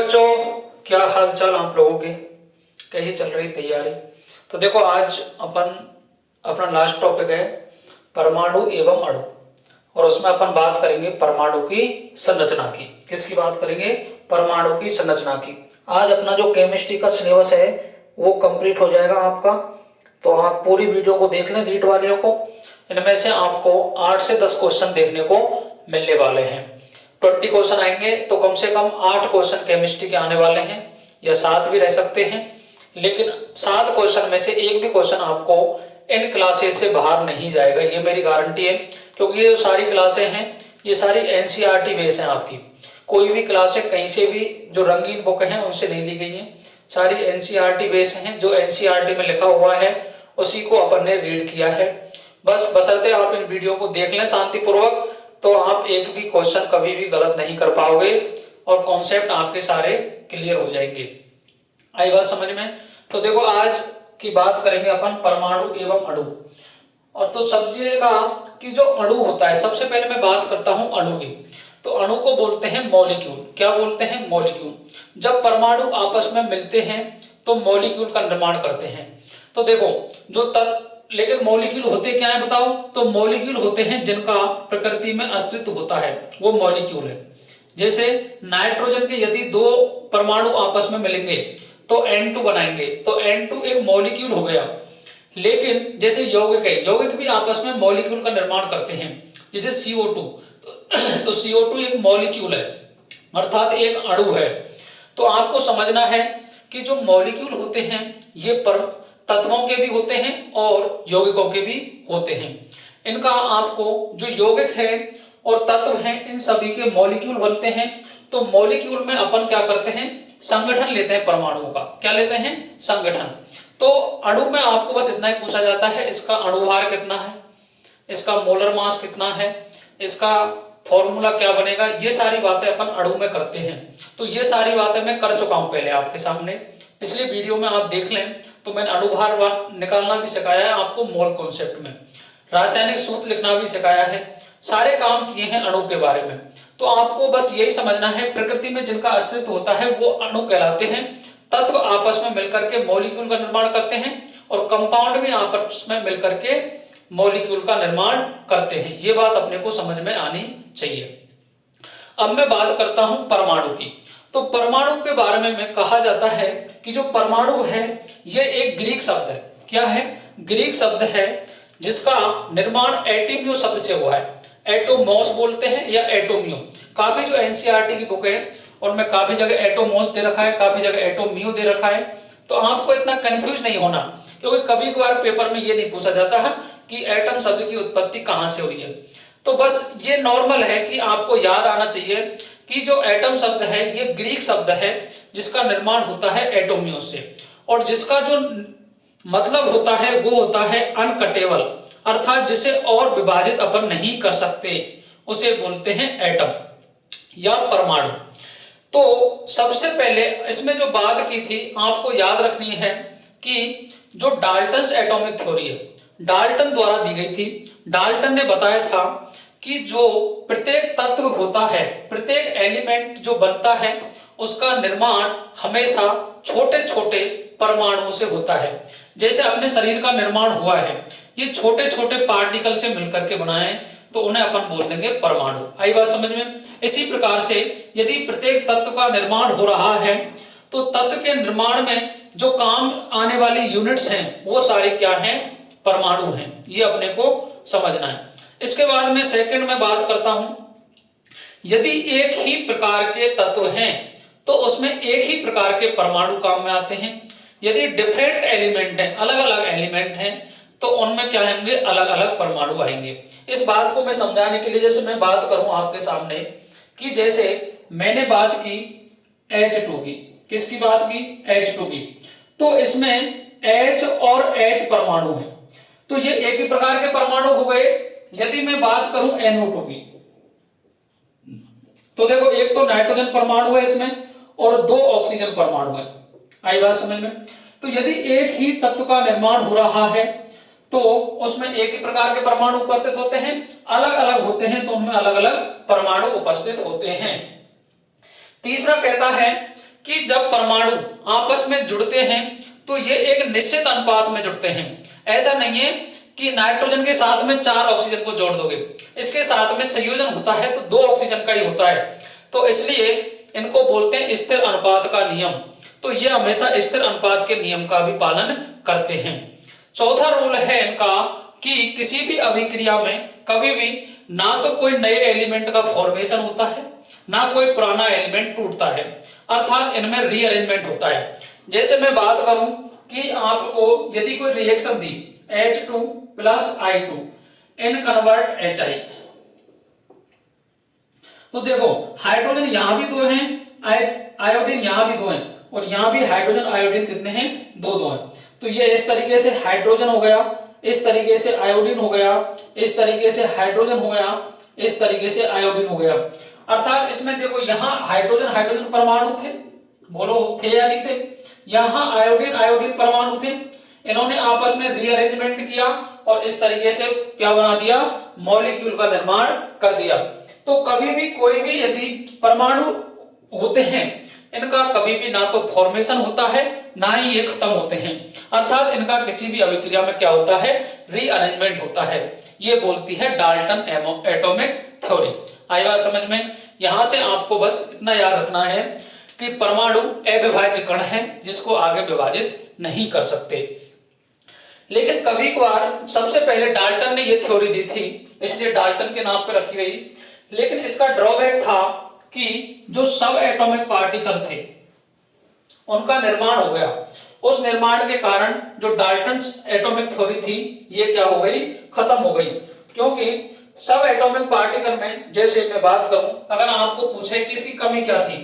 बच्चों, क्या हाल चाल आप लोगों के, कैसी चल रही तैयारी। तो देखो आज अपन अपना लास्ट टॉपिक है परमाणु एवं अणु, और उसमें अपन बात करेंगे परमाणु की संरचना की। किसकी बात करेंगे? परमाणु की संरचना की। आज अपना जो केमिस्ट्री का सिलेबस है वो कंप्लीट हो जाएगा आपका, तो आप पूरी वीडियो को देख लें रीड वालियों को। इनमें से आपको 8 से 10 क्वेश्चन देखने को मिलने वाले हैं। 20 क्वेश्चन आएंगे तो कम से कम 8 क्वेश्चन केमिस्ट्री के आने वाले हैं, या 7 भी रह सकते हैं, लेकिन 7 क्वेश्चन में से एक भी क्वेश्चन आपको इन क्लासेस से बाहर नहीं जाएगा, ये मेरी गारंटी है। क्योंकि ये जो सारी क्लासें हैं ये सारी एनसीईआरटी बेस हैं आपकी। कोई भी क्लासें कहीं से भी जो रंगीन बुक हैं उनसे नहीं ली गई हैं, सारी एनसीईआरटी बेस हैं। जो एनसीईआरटी में लिखा हुआ है उसी को अपन ने रीड किया है। बस बशर्ते आप इन वीडियो को देख लें शांतिपूर्वक, तो आप एक भी क्वेश्चन कभी भी गलत नहीं कर पाओगे और कॉन्सेप्ट आपके सारे क्लियर हो जाएंगे। आई बात समझ में? तो देखो आज की बात करेंगे अपन परमाणु एवं अणु। और तो समझिएगा कि जो अणु होता है, सबसे पहले मैं बात करता हूं अणु की। तो अणु को बोलते हैं मॉलिक्यूल। क्या बोलते हैं? मॉलिक्यूल। जब परमाणु आपस में मिलते हैं तो मॉलिक्यूल का निर्माण करते हैं। तो देखो जो लेकिन मॉलिक्यूल होते क्या है बताओ? तो मॉलिक्यूल होते हैं जिनका प्रकृति में अस्तित्व होता है, वो मॉलिक्यूल है। जैसे नाइट्रोजन के यदि 2 परमाणु आपस में मिलेंगे तो N2 बनाएंगे, तो N2 एक मॉलिक्यूल हो गया। लेकिन जैसे यौगिक भी आपस में मॉलिक्यूल का निर्माण करते हैं, जैसे CO2, तो CO2 एक मॉलिक्यूल है, अर्थात एक अणु है। तो आपको समझना है कि जो मॉलिक्यूल होते हैं ये तत्वों के भी होते हैं और यौगिकों के भी होते हैं। इनका आपको जो यौगिक है और तत्व हैं इन सभी के मॉलिक्यूल बनते हैं। तो मॉलिक्यूल में अपन क्या करते हैं? संगठन लेते हैं परमाणुओं का। क्या लेते हैं? संगठन। तो अणु में आपको बस इतना ही पूछा जाता है, इसका अणुभार कितना है, इसका मोलर मास कितना है, इसका फॉर्मूला क्या बनेगा, ये सारी बातें अपन अणु में करते हैं। तो ये सारी बातें मैं कर चुका हूं पहले आपके सामने, पिछले वीडियो में आप देख लें। तो मैंने अणुभार निकालना भी सिखाया है आपको, मोल कॉन्सेप्ट में रासायनिक सूत्र लिखना भी सिखाया है, सारे काम किए हैं अणु के बारे में। तो आपको बस यही समझना है, प्रकृति में जिनका अस्तित्व होता है वो अणु कहलाते हैं। तत्व आपस में मिलकर के मॉलिक्यूल का निर्माण करते हैं और कंपाउंड भी आपस में मिलकर के मॉलिक्यूल का निर्माण करते हैं। ये बात अपने को समझ में आनी चाहिए। अब मैं बात करता हूं परमाणु की। तो परमाणु के बारे में कहा जाता है कि जो परमाणु है ये एक ग्रीक शब्द है। क्या है? ग्रीक शब्द है जिसका निर्माण एटोमियो शब्द से हुआ है। एटोमोस बोलते हैं या एटोमियो। काफी जो एनसीईआरटी की बुक है उनमें काफी जगह एटोमोस दे रखा है, काफी जगह एटोमियो दे रखा है। तो आपको इतना कंफ्यूज नहीं होना, क्योंकि कभी कभार पेपर में ये नहीं पूछा जाता है कि एटम शब्द की उत्पत्ति कहां से हुई है। तो बस ये नॉर्मल है कि आपको याद आना चाहिए कि जो एटम शब्द है ये ग्रीक शब्द है जिसका निर्माण होता है एटोमियो से, और जिसका जो मतलब होता है वो होता है अनकटेबल, अर्थात जिसे और विभाजित अपन नहीं कर सकते, उसे बोलते हैं एटम या परमाणु। तो सबसे पहले इसमें जो बात की थी आपको याद रखनी है कि जो डाल्टन्स एटॉमिक थ्योरी है, डाल्टन द्वारा दी गई थी। डाल्टन ने बताया था कि जो प्रत्येक तत्व होता है, प्रत्येक एलिमेंट जो बनता है उसका निर्माण हमेशा छोटे छोटे परमाणुओं से होता है। जैसे अपने शरीर का निर्माण हुआ है, ये छोटे छोटे पार्टिकल से मिलकर के बनाए, तो उन्हें अपन बोल देंगे परमाणु। आई बात समझ में? इसी प्रकार से यदि प्रत्येक तत्व का निर्माण हो रहा है तो तत्व के निर्माण में जो काम आने वाली यूनिट्स हैं वो सारी क्या हैं? परमाणु हैं। ये अपने को समझना है। इसके बाद में सेकंड में बात करता हूं, यदि एक ही प्रकार के तत्व हैं तो उसमें एक ही प्रकार के परमाणु काम में आते हैं। यदि डिफरेंट एलिमेंट हैं, अलग अलग एलिमेंट हैं, तो उनमें क्या आएंगे? अलग अलग परमाणु आएंगे। इस बात को मैं समझाने के लिए जैसे मैं बात करूं आपके सामने कि जैसे मैंने बात की H2 की, किसकी बात की? H2 की। तो इसमें H और H परमाणु है, तो ये एक ही प्रकार के परमाणु हो गए। यदि मैं बात करूं NO2 की, तो देखो एक तो नाइट्रोजन परमाणु है इसमें और 2 ऑक्सीजन परमाणु है। आई बात समझ में? तो यदि एक ही तत्व का निर्माण हो रहा है तो उसमें एक ही प्रकार के परमाणु उपस्थित होते हैं, अलग अलग होते हैं तो उनमें अलग अलग परमाणु उपस्थित होते हैं। तीसरा कहता है कि जब परमाणु आपस में जुड़ते हैं तो ये एक निश्चित अनुपात में जुड़ते हैं। ऐसा नहीं है कि नाइट्रोजन के साथ में 4 ऑक्सीजन को जोड़ दोगे, इसके साथ में संयोजन होता है तो 2 ऑक्सीजन का ही होता है, तो इसलिए इनको बोलते हैं स्थिर अनुपात का नियम। तो ये हमेशा स्थिर अनुपात के नियम का भी पालन करते हैं। चौथा रूल है इनका कि किसी भी अभिक्रिया में कभी भी ना तो कोई नए एलिमेंट का फॉर्मेशन होता है ना कोई पुराना एलिमेंट टूटता है, अर्थात इनमें रीअरेंजमेंट होता है। जैसे मैं बात करूं कि आपको यदि कोई रिएक्शन दी H2 + I2 इन कन्वर्ट HI, तो देखो हाइड्रोजन यहां भी 2 हैं, आयोडीन यहां भी 2 हैं, और यहां भी हाइड्रोजन आयोडीन कितने हैं, 2 हैं। तो ये इस तरीके से हाइड्रोजन हो गया, इस तरीके से आयोडीन हो गया, इस तरीके से हाइड्रोजन हो गया, इस तरीके से आयोडीन हो गया। अर्थात इसमें देखो यहाँ हाइड्रोजन हाइड्रोजन परमाणु थे, बोलो थे या नहीं थे, यहाँ आयोडीन आयोडीन परमाणु थे, इन्होंने आपस में रीअरेंजमेंट किया और इस तरीके से क्या बना दिया, मॉलिक्यूल का निर्माण कर दिया। तो कभी भी कोई भी यदि परमाणु होते हैं इनका कभी भी ना तो फॉर्मेशन होता है ना ही ये खत्म होते हैं, अर्थात इनका किसी भी अभिक्रिया में क्या होता है, रीअरेंजमेंट होता है। ये बोलती है डाल्टन एटॉमिक थ्योरी। आई बात समझ में? यहां से आपको बस इतना याद रखना है कि परमाणु अविभाज्य कण है जिसको आगे विभाजित नहीं कर सकते। लेकिन कभी कभार सबसे पहले डाल्टन ने ये थ्योरी दी थी, इसलिए डाल्टन के नाम पे रखी गई। लेकिन इसका ड्रॉबैक था कि जो सब एटॉमिक पार्टिकल थे उनका निर्माण हो गया, उस निर्माण के कारण जो डाल्टन एटॉमिक थ्योरी थी ये क्या हो गई, खत्म हो गई। क्योंकि सब एटॉमिक पार्टिकल में जैसे मैं बात करूं, अगर आपको पूछे कि इसकी कमी क्या थी,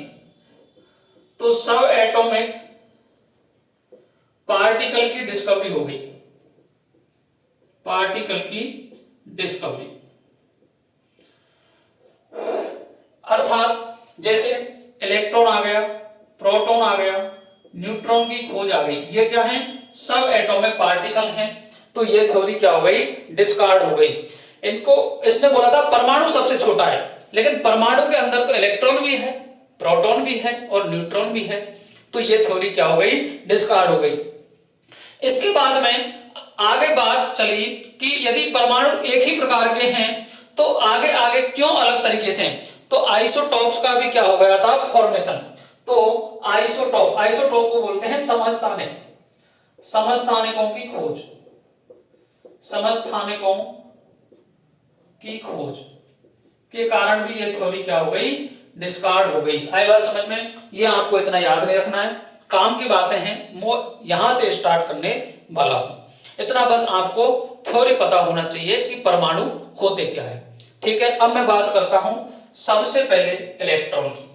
तो सब एटॉमिक पार्टिकल की डिस्कवरी हो गई, पार्टिकल की डिस्कवरी। अर्थात जैसे इलेक्ट्रॉन आ गया, प्रोटॉन आ गया, न्यूट्रॉन की खोज आ गई, ये क्या है, सब एटॉमिक पार्टिकल हैं। तो ये थ्योरी क्या हो गई, डिस्कार्ड हो गई। इनको इसने बोला था परमाणु सबसे छोटा है, लेकिन परमाणु के अंदर तो इलेक्ट्रॉन भी है, प्रोटॉन भी है और न्यूट्रॉन भी है, तो ये थ्योरी क्या हो गई, डिस्कार्ड हो गई। इसके बाद में आगे बात चली कि यदि परमाणु एक ही प्रकार के हैं तो आगे आगे क्यों अलग तरीके से, तो आइसोटॉप्स का भी क्या हो गया था, फॉर्मेशन। तो आइसोटॉप को बोलते हैं समस्थानिक, समस्थानिकों की खोज, समस्थानिकों की खोज के कारण भी ये थ्योरी क्या हो गई, डिस्कार्ड हो गई। आई बात समझ में? ये आपको इतना याद नहीं रखना है, काम की बातें हैं, यहां से स्टार्ट करने वाला हूं। इतना बस आपको थ्योरी पता होना चाहिए कि परमाणु होते क्या है। ठीक है, अब मैं बात करता हूं सबसे पहले इलेक्ट्रॉन की।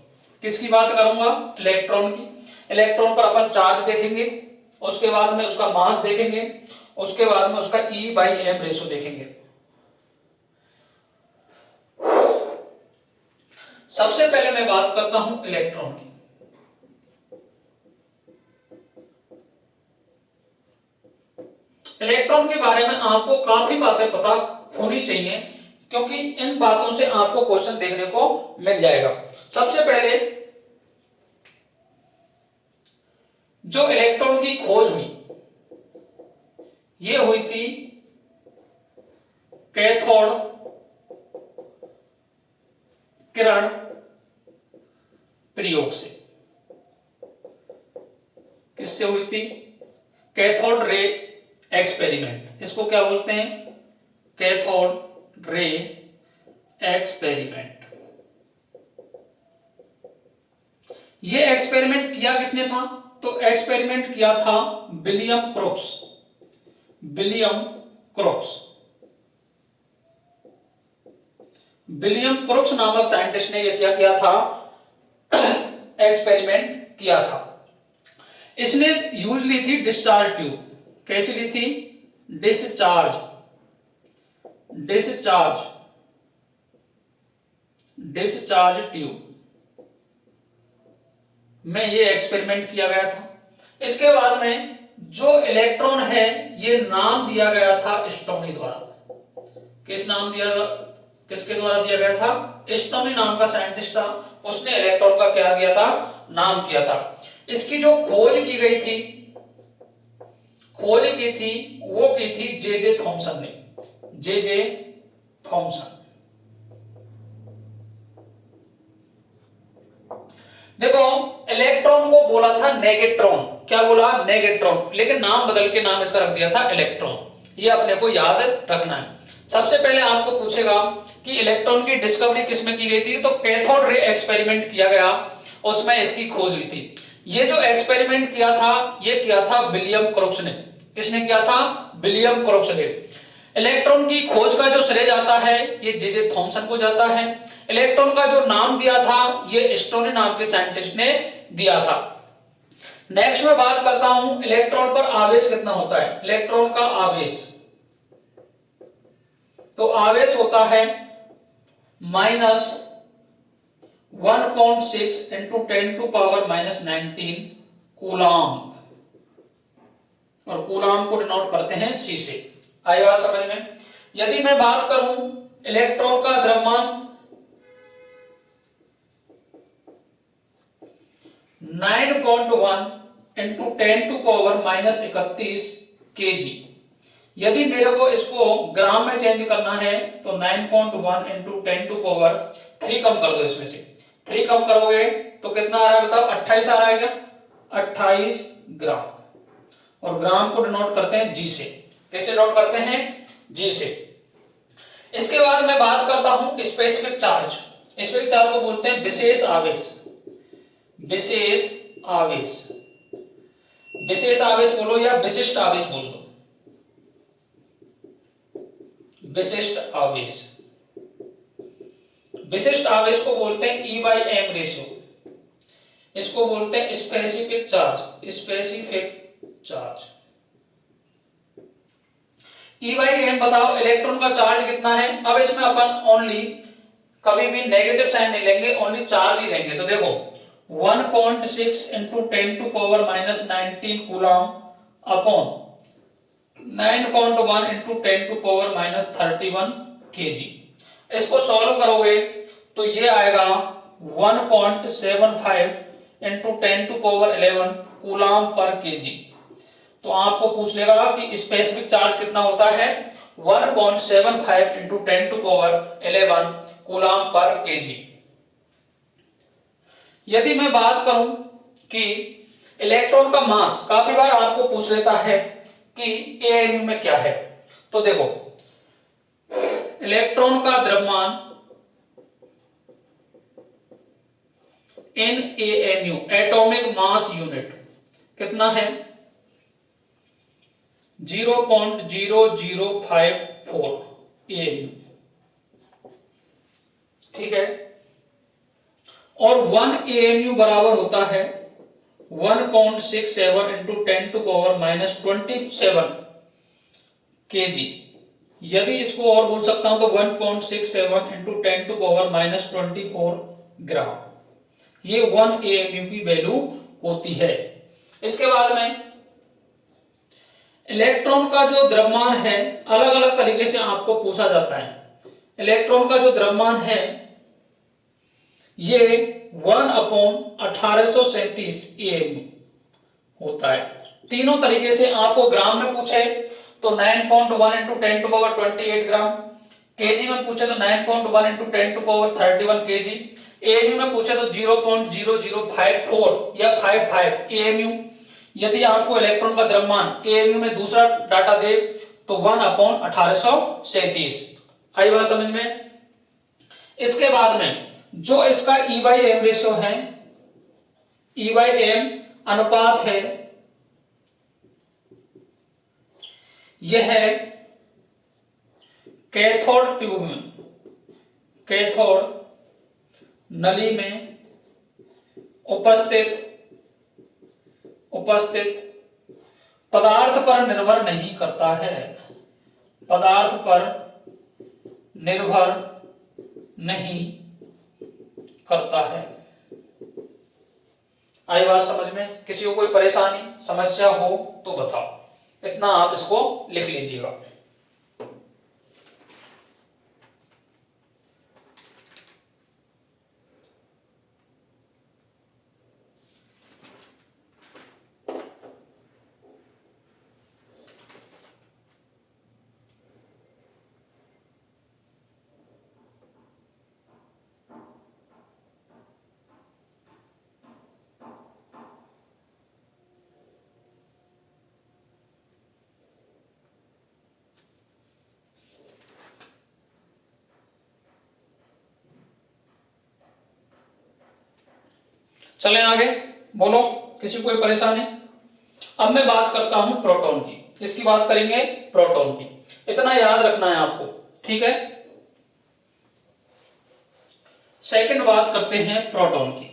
किसकी बात करूंगा, इलेक्ट्रॉन की। इलेक्ट्रॉन पर अपन चार्ज देखेंगे, उसके बाद में उसका मास देखेंगे, उसके बाद में उसका E/m रेशो देखेंगे। सबसे पहले मैं बात करता हूं इलेक्ट्रॉन की। इलेक्ट्रॉन के बारे में आपको काफी बातें पता होनी चाहिए, क्योंकि इन बातों से आपको क्वेश्चन देखने को मिल जाएगा। सबसे पहले जो इलेक्ट्रॉन की खोज हुई, ये हुई थी कैथोड किरण प्रयोग से। किससे हुई थी, कैथोड रे एक्सपेरिमेंट, इसको क्या बोलते हैं, कैथोड रे एक्सपेरिमेंट। ये एक्सपेरिमेंट किया किसने था, तो एक्सपेरिमेंट किया था विलियम क्रोक्स। विलियम क्रोक्स, विलियम क्रोक्स नामक साइंटिस्ट ने यह क्या किया था, एक्सपेरिमेंट किया था। इसने यूज ली थी डिस्चार्ज ट्यूब। कैसी ली थी, डिस्चार्ज, डिस्चार्ज, डिस्चार्ज ट्यूब में ये एक्सपेरिमेंट किया गया था। इसके बाद में जो इलेक्ट्रॉन है ये नाम दिया गया था स्टोनी द्वारा। किस नाम दिया, किसके द्वारा दिया गया था, स्टोनी नाम का साइंटिस्ट था, उसने इलेक्ट्रॉन का क्या किया था, नाम किया था। इसकी जो खोज की गई थी, खोज की थी वो की थी जे थॉमसन ने, जे थॉमसन। देखो इलेक्ट्रॉन को बोला था नेगेट्रॉन, क्या बोला, नेगेट्रॉन, लेकिन नाम बदल के नाम इसका रख दिया था इलेक्ट्रॉन। ये अपने को याद रखना है। सबसे पहले आपको पूछेगा कि इलेक्ट्रॉन की डिस्कवरी किसमें की गई थी, तो कैथोड रे एक्सपेरिमेंट किया गया, उसमें इसकी खोज हुई थी। ये जो एक्सपेरिमेंट किया था ये किया था विलियम क्रोक्स ने। किसने किया था, विलियम क्रोक्स ने। इलेक्ट्रॉन की खोज का जो श्रेय जाता है ये जे थॉमसन को जाता है। इलेक्ट्रॉन का जो नाम दिया था ये स्टोनी नाम के साइंटिस्ट ने दिया था। नेक्स्ट में बात करता हूं इलेक्ट्रॉन पर आवेश कितना होता है। इलेक्ट्रॉन का आवेश, तो आवेश होता है -1.6 इंटू 10⁻⁻19 कूलाम, और कूलाम को डिनोट करते हैं सी से। आई बात समझ में। यदि मैं बात करूं इलेक्ट्रॉन का द्रव्यमान 9.1 इंटू 10⁻31 kg, यदि मेरे को इसको ग्राम में चेंज करना है तो 9.1 इंटू 10⁻3 कम कर दो, इसमें से 3 कम करोगे तो कितना आ रहा है बताओ, 28 आ रहा है क्या, 28 ग्राम। और ग्राम को डिनोट करते हैं जी से। कैसे डिनोट करते हैं, जी से। इसके बाद मैं बात करता हूं स्पेसिफिक चार्ज। स्पेसिफिक चार्ज को बोलते हैं विशेष आवेश। विशेष आवेश, विशेष आवेश बोलो या विशिष्ट आवेश बोल दो, विशिष्ट आवेश। विशिष्ट आवेश को बोलते हैं E/m रेशियो। इसको बोलते हैं specific charge, specific charge. E/m बताओ इलेक्ट्रॉन का चार्ज कितना है। अब इसमें अपन ओनली कभी भी नेगेटिव साइन नहीं लेंगे, ओनली चार्ज ही लेंगे। तो देखो 1.6 into 10⁻⁻19 coulomb upon 9.1 into 10⁻31 kg। इसको सॉल्व करोगे तो ये आएगा 1.75 इंटू 10⁻11 कूलम पर kg। तो आपको पूछ लेगा कि स्पेसिफिक चार्ज कितना होता है, 1.75 इंटू 10⁻11 कूलम पर kg। यदि मैं बात करूं कि इलेक्ट्रॉन का मास, काफी बार आपको पूछ लेता है कि एएमयू में क्या है, तो देखो इलेक्ट्रॉन का द्रव्यमान इन एएमयू, एटॉमिक मास यूनिट, कितना है 0.0054 एएमयू, ठीक है। और 1 एएमयू बराबर होता है 1.67 इंटू 10⁻⁻27 kg। यदि इसको और बोल सकता हूं तो 1.67 इंटू 10⁻⁻24 ग्राम। ये 1 एएमयू की वैल्यू होती है। इसके बाद में इलेक्ट्रॉन का जो द्रव्यमान है अलग अलग तरीके से आपको पूछा जाता है। इलेक्ट्रॉन का जो द्रव्यमान है ये 1/1837 एएमयू होता है। तीनों तरीके से आपको ग्राम में पूछे तो 9.1 इंटू 10⁻28 ग्राम, केजी में पूछे तो 9.1 इंटू 10⁻31 केजी, एएमयू में पूछे तो 0.0054 या 55 एएमयू। यदि आपको इलेक्ट्रॉन का द्रव्यमान एएमयू में दूसरा डाटा दे तो 1/1837। आई बात समझ में। इसके बाद में जो इसका E/m रेशियो है, E/m अनुपात है, यह है कैथोड ट्यूब में, कैथोड नली में उपस्थित पदार्थ पर निर्भर नहीं करता है, पदार्थ पर निर्भर नहीं करता है। आई बात समझ में। किसी को कोई परेशानी समस्या हो तो बताओ, इतना आप इसको लिख लीजिएगा। चलें आगे, बोलो किसी को कोई परेशानी? अब मैं बात करता हूं प्रोटॉन की। किसकी बात करेंगे? प्रोटॉन की। इतना याद रखना है आपको, ठीक है। सेकंड बात करते हैं प्रोटॉन की।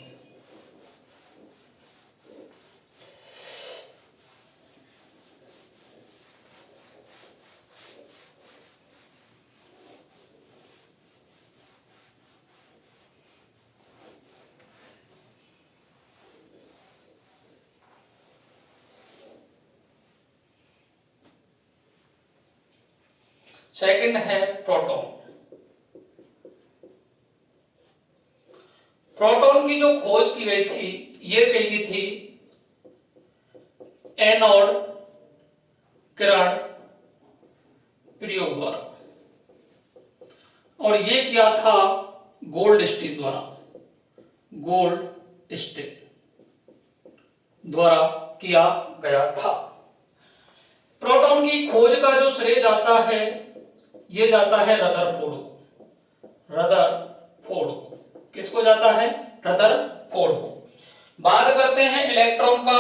सेकंड है प्रोटॉन। प्रोटॉन की जो खोज की गई थी, ये की गई थी एनोड किरण प्रयोग द्वारा, और ये किया था गोल्डस्टीन द्वारा। गोल्डस्टीन द्वारा किया गया था। प्रोटॉन की खोज का जो श्रेय जाता है, ये जाता है रदरफोर्ड को। रदरफोर्ड को। किसको जाता है? रदरफोर्ड को। बात करते हैं इलेक्ट्रॉन का,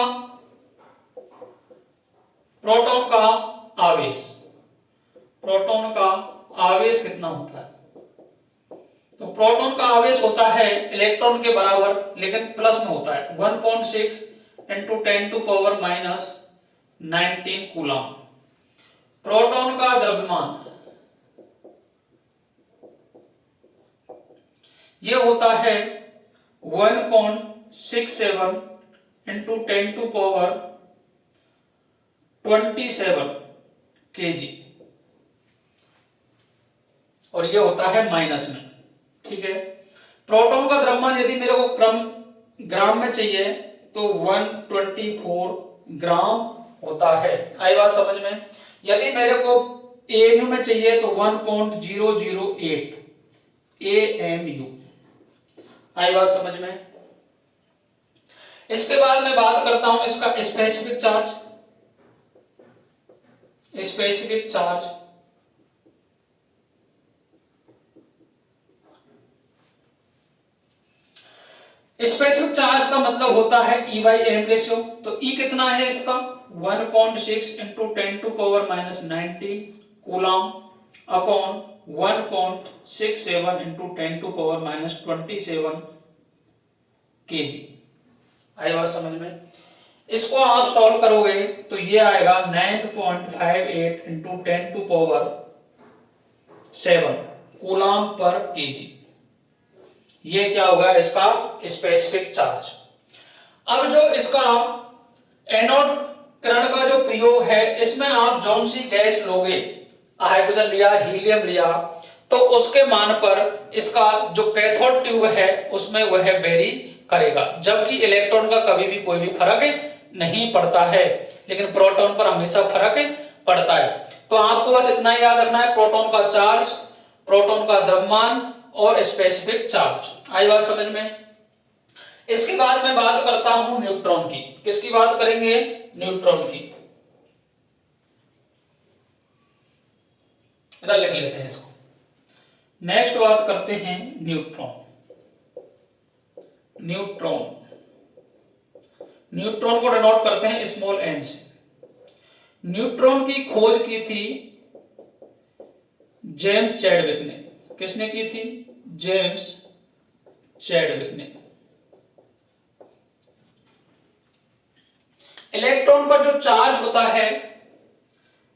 प्रोटॉन का आवेश। प्रोटॉन का आवेश कितना होता है? तो प्रोटॉन का आवेश होता है इलेक्ट्रॉन के बराबर, लेकिन प्लस में होता है 1.6 into 10 to power minus 19 coulomb. Proton का द्रव्यमान ये होता है 1.67 इंटू 10 टू पावर 27 kg, और ये होता है माइनस में, ठीक है। प्रोटॉन का द्रव्यमान यदि मेरे को ग्राम में चाहिए तो 124 ग्राम होता है। आई बात समझ में? यदि मेरे को एएमयू में चाहिए तो 1.008 एएमयू। आई बात समझ में? इसके बाद मैं बात करता हूं इसका specific charge. Specific charge specific charge का मतलब होता है E बाई एम रेशियो। तो E कितना है इसका? 1.6 into 10 to power minus 19 coulomb upon 1.67 into 10 to power minus 27 kg। आई बात समझ में? इसको आप सॉल्व करोगे तो ये आएगा 9.58 into 10 to power 7 coulomb per KG. ये क्या होगा? इसका स्पेसिफिक चार्ज। अब जो इसका एनोड किरण का जो प्रयोग है, इसमें आप जौन सी गैस लोगे, हाइड्रोजन लिया, हीलियम लिया, तो उसके मान पर इसका जो कैथोड ट्यूब है उसमें वह वेरी करेगा, जबकि इलेक्ट्रॉन का कभी भी कोई भी फर्क नहीं पड़ता है, लेकिन प्रोटॉन पर हमेशा फर्क पड़ता है। तो आपको बस इतना ही याद रखना है, प्रोटॉन का चार्ज, प्रोटॉन का द्रव्यमान और स्पेसिफिक चार्ज। आई बात समझ में? इसके बाद मैं बात करता हूं न्यूट्रॉन की। किसकी बात करेंगे? न्यूट्रॉन की। इधर लिख लेते हैं इसको। नेक्स्ट बात करते हैं न्यूट्रॉन। न्यूट्रॉन न्यूट्रॉन को डिनोट करते हैं स्मॉल एन से। न्यूट्रॉन की खोज की थी जेम्स चैडविक ने। किसने की थी? जेम्स चैडविक ने। इलेक्ट्रॉन पर जो चार्ज होता है,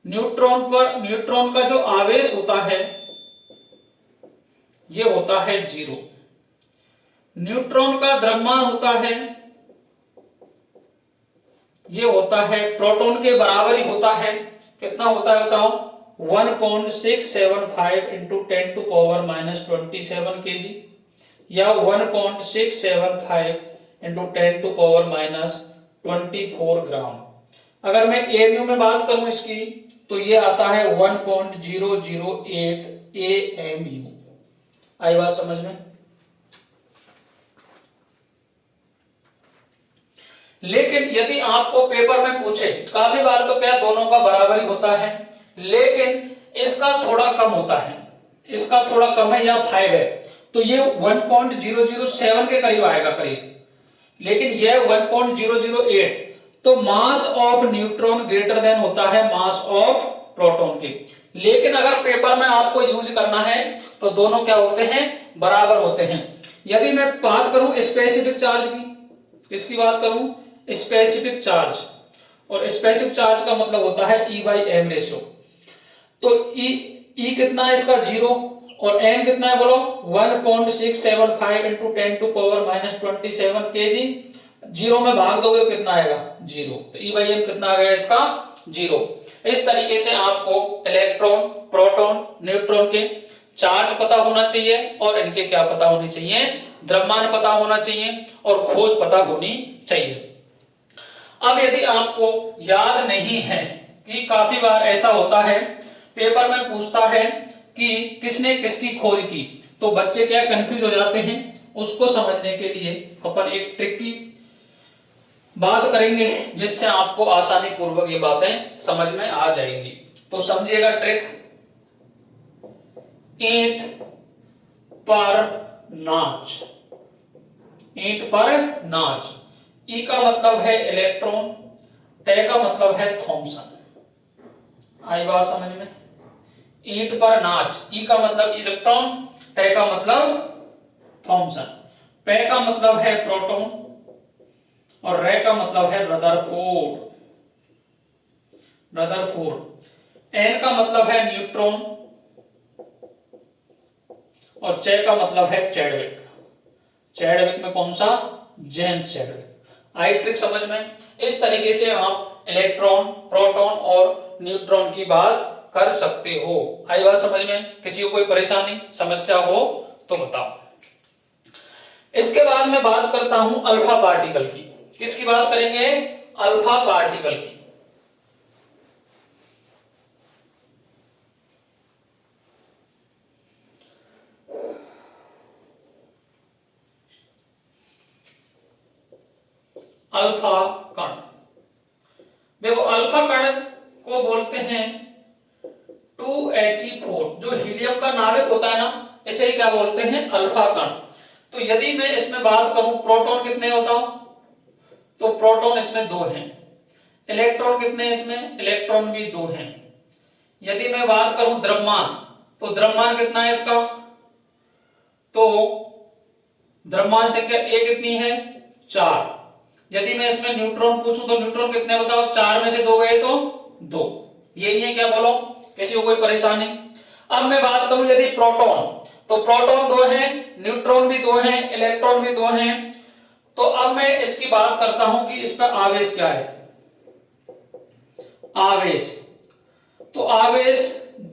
न्यूट्रॉन का जो आवेश होता है ये होता है 0। न्यूट्रॉन का द्रव्यमान होता है, ये होता है प्रोटॉन के बराबर ही होता है। कितना होता है बताओ? 1.675 into 10 to power minus 27 kg, या 1.675 into 10 to power minus 24 gram. अगर मैं एएमयू में बात करूं इसकी, तो ये आता है 1.008 एएमयू। आई बात समझ में? लेकिन यदि आपको पेपर में पूछे, काफी बार तो क्या दोनों का बराबर ही होता है, लेकिन इसका थोड़ा कम होता है, इसका थोड़ा कम है या 5 है, तो ये 1.007 के करीब आएगा करीब। लेकिन यह 1.008, तो mass of neutron greater than होता है मास ऑफ प्रोटॉन के। लेकिन अगर पेपर में आपको यूज करना है तो दोनों क्या होते हैं, बराबर होते हैं। यदि मैं बात करूं स्पेसिफिक चार्ज की, किसकी बात करूं, स्पेसिफिक चार्ज, और स्पेसिफिक चार्ज का मतलब होता है E/m रेशियो। तो ई कितना है इसका, 0, और m कितना है बोलो, 1.675 इंटू 10⁻⁻27 kg। 0 में भाग दोगे तो कितना आएगा, 0। तो E/m कितना आ गया इसका, 0। इस तरीके से आपको इलेक्ट्रॉन, प्रोटॉन, न्यूट्रॉन के चार्ज पता होना चाहिए, और इनके क्या पता होनी चाहिए, द्रव्यमान पता होना चाहिए, और खोज पता होनी चाहिए। अब यदि आपको याद नहीं है, कि काफी बार ऐसा होता है पेपर में पूछता है कि किसने किसकी खोज की, तो बच्चे क्या कंफ्यूज हो जाते हैं। उसको समझने के लिए अपन एक ट्रिक की बात करेंगे, जिससे आपको आसानी पूर्वक ये बातें समझ में आ जाएंगी। तो समझिएगा ट्रिक, ईंट पर नाच, ईंट पर नाच। ई का मतलब है इलेक्ट्रॉन, टे का मतलब है थॉमसन। आई बात समझ में, ईंट पर नाच, ई का मतलब इलेक्ट्रॉन, टे का मतलब थॉमसन, पे का मतलब है प्रोटॉन, और रे का मतलब है रदरफोर्ड, रदरफोर्ड। एन का मतलब है न्यूट्रॉन, और चे का मतलब है चैडविक। चैडविक में कौन सा, जेम्स चैडविक। आई ट्रिक समझ में। इस तरीके से आप इलेक्ट्रॉन, प्रोटॉन और न्यूट्रॉन की बात कर सकते हो। आई बात समझ में, किसी को कोई परेशानी, समस्या हो तो बताओ। इसके बाद मैं बात करता हूं अल्फा पार्टिकल की। किसकी बात करेंगे, अल्फा पार्टिकल की। अल्फा कण, देखो अल्फा कण को बोलते हैं 2He4, जो हीलियम का नाभिक होता है ना, इसे ही क्या बोलते हैं, अल्फा कण। तो यदि मैं इसमें बात करूं प्रोटॉन कितने बताओ, तो प्रोटॉन इसमें 2 हैं। इलेक्ट्रॉन कितने इसमें, इलेक्ट्रॉन भी 2 हैं। यदि मैं बात करूं द्रव्यमान, तो द्रव्यमान कितना है इसका, तो द्रव्यमान संख्या ए कितनी है, 4। यदि मैं इसमें न्यूट्रॉन पूछूं तो न्यूट्रॉन कितने बताओ, 4 में से 2 गए तो 2। यही है, क्या बोलो, किसी को कोई परेशानी। अब मैं बात करूं यदि प्रोटॉन, तो प्रोटॉन 2 हैं, न्यूट्रॉन भी 2 हैं, इलेक्ट्रॉन भी 2 हैं। तो अब मैं इसकी बात करता हूं कि इस पर आवेश क्या है, आवेश। तो आवेश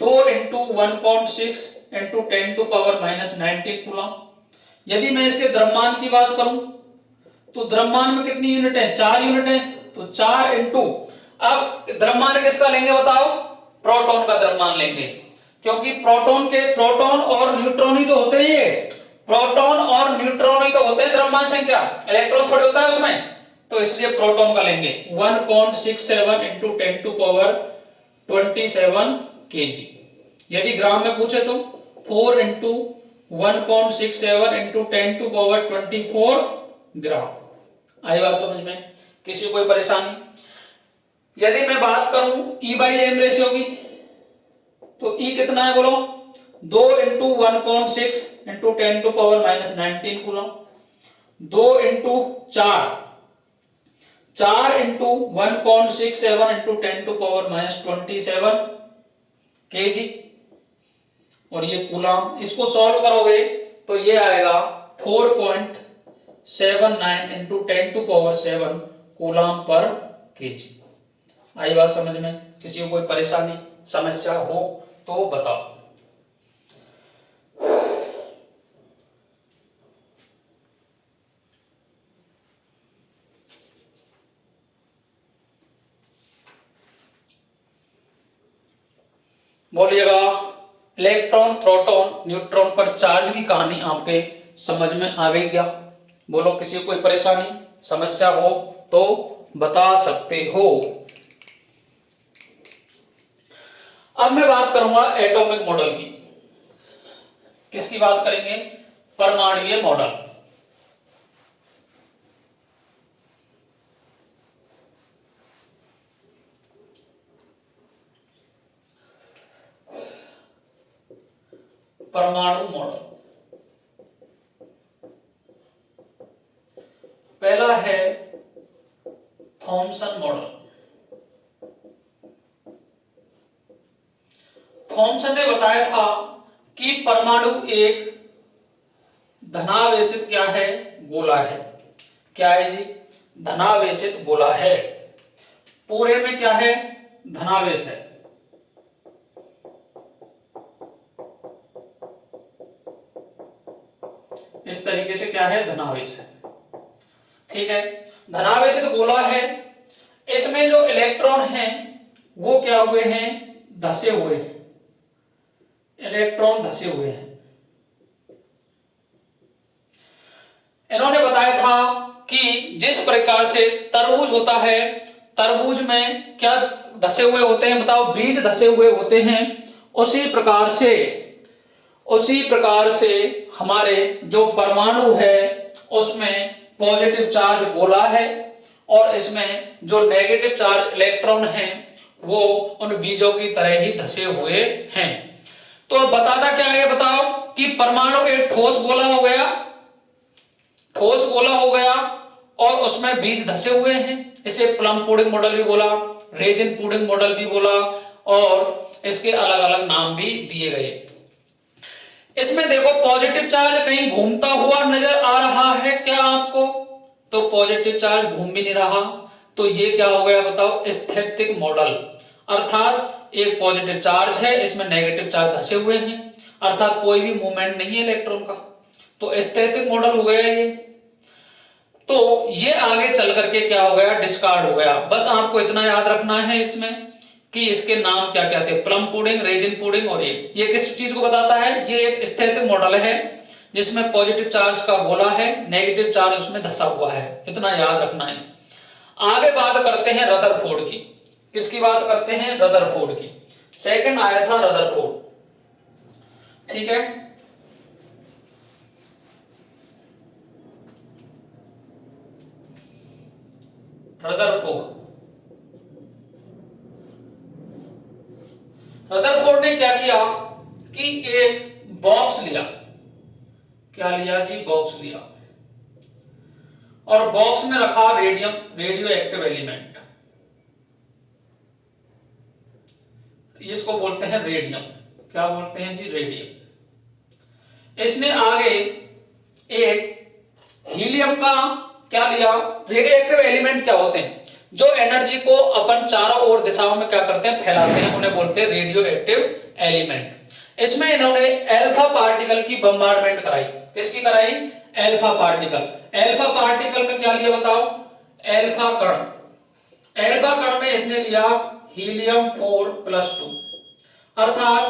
2 इंटू 1.6 इंटू 10⁻⁻19 कूलम। यदि मैं इसके द्रव्यमान की बात करूं, तो द्रव्यमान में कितनी यूनिट है, 4 यूनिट है। तो 4 इंटू, अब द्रव्यमान किसका लेंगे बताओ, प्रोटॉन का द्रव्यमान लेंगे, क्योंकि प्रोटॉन और न्यूट्रॉन ही तो होते हैं, प्रोटॉन और न्यूट्रॉन ही तो होते हैं द्रव्यमान संख्या, इलेक्ट्रॉन थोड़ी होता है उसमें। तो इसलिए प्रोटॉन का लेंगे 1.67 इंटू 10⁻27 kg। यदि ग्राम में पूछे तो 4 इंटू 1.67 इंटू 10⁻24 ग्राम। आई बात समझ में, किसी को कोई परेशानी। यदि मैं बात करूं E/m रेशियो की, तो E कितना है बोलो, 2 into 1.6 into 10⁻⁻19 coulomb. 2 into 4 into 1.67 into 10⁻⁻27 kg, और ये कूलम। इसको सॉल्व करोगे तो ये आएगा 4.79 इंटू 10⁻7 कूलम पर केजी। आई बात समझ में, किसी को कोई परेशानी, समस्या हो तो बताओ। बोलिएगा, इलेक्ट्रॉन, प्रोटॉन, न्यूट्रॉन पर चार्ज की कहानी आपके समझ में आ गई क्या? बोलो, किसी को कोई परेशानी, समस्या हो तो बता सकते हो। अब मैं बात करूंगा एटॉमिक मॉडल की। किसकी बात करेंगे? परमाणुीय मॉडल। परमाणु मॉडल। पहला है थॉमसन मॉडल। थॉमसन ने बताया था कि परमाणु एक धनावेशित क्या है, गोला है। क्या है जी? धनावेशित गोला है। पूरे में क्या है? धनावेश है। इस तरीके से क्या है? धनावेश है। ठीक है, धनावेशित गोला है। इसमें जो इलेक्ट्रॉन हैं वो क्या हुए हैं? धसे हुए हैं। इलेक्ट्रॉन धसे हुए हैं। इन्होंने बताया था कि जिस प्रकार से तरबूज होता है, तरबूज में क्या धसे हुए होते हैं? बताओ, बीज धसे हुए होते हैं। उसी प्रकार से हमारे जो परमाणु है उसमें पॉजिटिव चार्ज गोला है और इसमें जो नेगेटिव चार्ज इलेक्ट्रॉन हैं वो उन बीजों की तरह ही धसे हुए हैं। तो अब बताता क्या है? बताओ कि परमाणु एक ठोस गोला हो गया, ठोस गोला हो गया और उसमें बीज धसे हुए हैं। इसे प्लम पुडिंग मॉडल भी बोला, रेजिन पुडिंग मॉडल भी बोला और इसके अलग अलग नाम भी दिए गए। इसमें देखो पॉजिटिव चार्ज कहीं घूमता हुआ नजर आ रहा है क्या आपको? तो पॉजिटिव चार्ज घूम भी नहीं रहा। तो ये क्या हो गया बताओ? स्थैतिक मॉडल। अर्थात एक पॉजिटिव चार्ज है, इसमें नेगेटिव चार्ज धसे हुए हैं, अर्थात कोई भी मूवमेंट नहीं है इलेक्ट्रॉन का। तो स्थैतिक मॉडल हो गया ये। तो ये आगे चल करके क्या हो गया? डिस्कार्ड हो गया। बस आपको इतना याद रखना है इसमें कि इसके नाम क्या क्या थे, प्लम पुडिंग, रेजिन पुडिंग और ये किस चीज को बताता है? ये एक स्थैतिक मॉडल है जिसमें पॉजिटिव चार्ज का गोला है, नेगेटिव चार्ज उसमें धसा हुआ है। इतना याद रखना है। आगे बात करते हैं रदरफोर्ड की। किसकी बात करते हैं? रदरफोर्ड की। सेकंड आया था रदरफोर्ड। ठीक है, रदरफोर्ड ने क्या किया कि एक बॉक्स लिया। क्या लिया जी? बॉक्स लिया और बॉक्स में रखा रेडियो एक्टिव एलिमेंट। इसको बोलते हैं रेडियम। क्या बोलते हैं जी? रेडियम। इसने आगे एक हीलियम का क्या लिया? रेडियो एक्टिव एलिमेंट क्या होते हैं? जो एनर्जी को अपन चारों ओर दिशाओं में क्या करते हैं? फैलाते हैं, उन्हें बोलते हैं रेडियो एक्टिव एलिमेंट। इसमें इन्होंने अल्फा पार्टिकल की बम्बार्डमेंट कराई। किसकी कराई? Alpha particle. अल्फा पार्टिकल में क्या लिया बताओ? अल्फा कण। अल्फा कण में इसने लिया हीलियम 4+2, अर्थात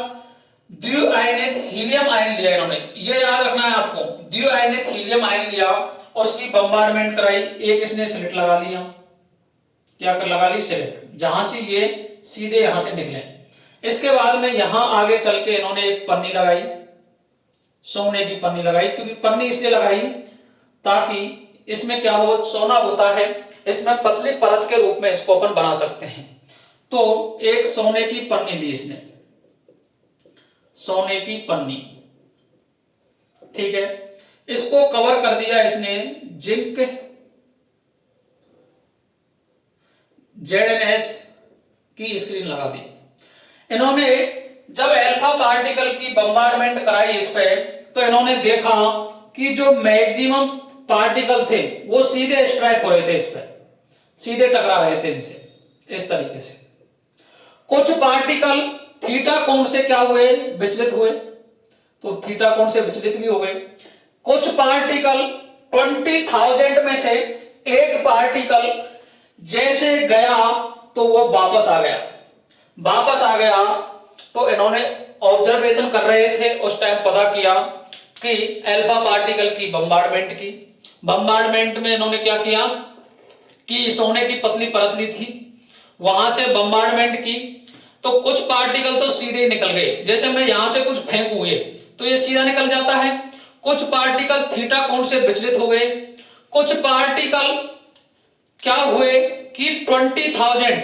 द्विआयनित हीलियम आयन लिया इन्होंने। ये याद रखना है आपको, द्विआयनित हीलियम आयन लिया, उसकी बम्बार्डमेंट कराई। एक इसने स्लिट लगा लिया। क्या कर लगा ली? स्लिट, जहां से ये सीधे यहां से निकले। इसके बाद में यहां आगे चल के इन्होंने एक पन्नी लगाई, सोने की पन्नी लगाई। क्योंकि पन्नी इसलिए लगाई ताकि इसमें क्या हो? सोना होता है, इसमें पतली परत के रूप में इसको अपन बना सकते हैं। तो एक सोने की पन्नी ली इसने, सोने की पन्नी। ठीक है, इसको कवर कर दिया इसने जिंक ZnS की स्क्रीन लगा दी। इन्होंने जब अल्फा पार्टिकल की बम्बार्डमेंट कराई इस पे, तो इन्होंने देखा कि जो मैक्सिमम पार्टिकल थे वो सीधे स्ट्राइक हो रहे थे, इस पे सीधे टकरा रहे थे इनसे, इस तरीके से। कुछ पार्टिकल थीटा कोण से क्या हुए? विचलित हुए, तो थीटा कोण से विचलित भी हो गए। कुछ पार्टिकल 20,000 में से एक पार्टिकल जैसे गया तो वो वापस आ गया। वापस आ गया तो इन्होंने ऑब्जर्वेशन कर रहे थे, उस टाइम पता किया कि अल्फा पार्टिकल की बम्बार्डमेंट की। बम्बार्डमेंट में इन्होंने क्या किया कि सोने की पतली परत ली थी, वहां से बम्बार्डमेंट की, तो कुछ पार्टिकल तो सीधे निकल गए। जैसे मैं यहां से कुछ फेंक हुए तो ये सीधा निकल जाता है। कुछ पार्टिकल थीटा कोण से विचलित हो गए। कुछ पार्टिकल क्या हुए कि 20,000,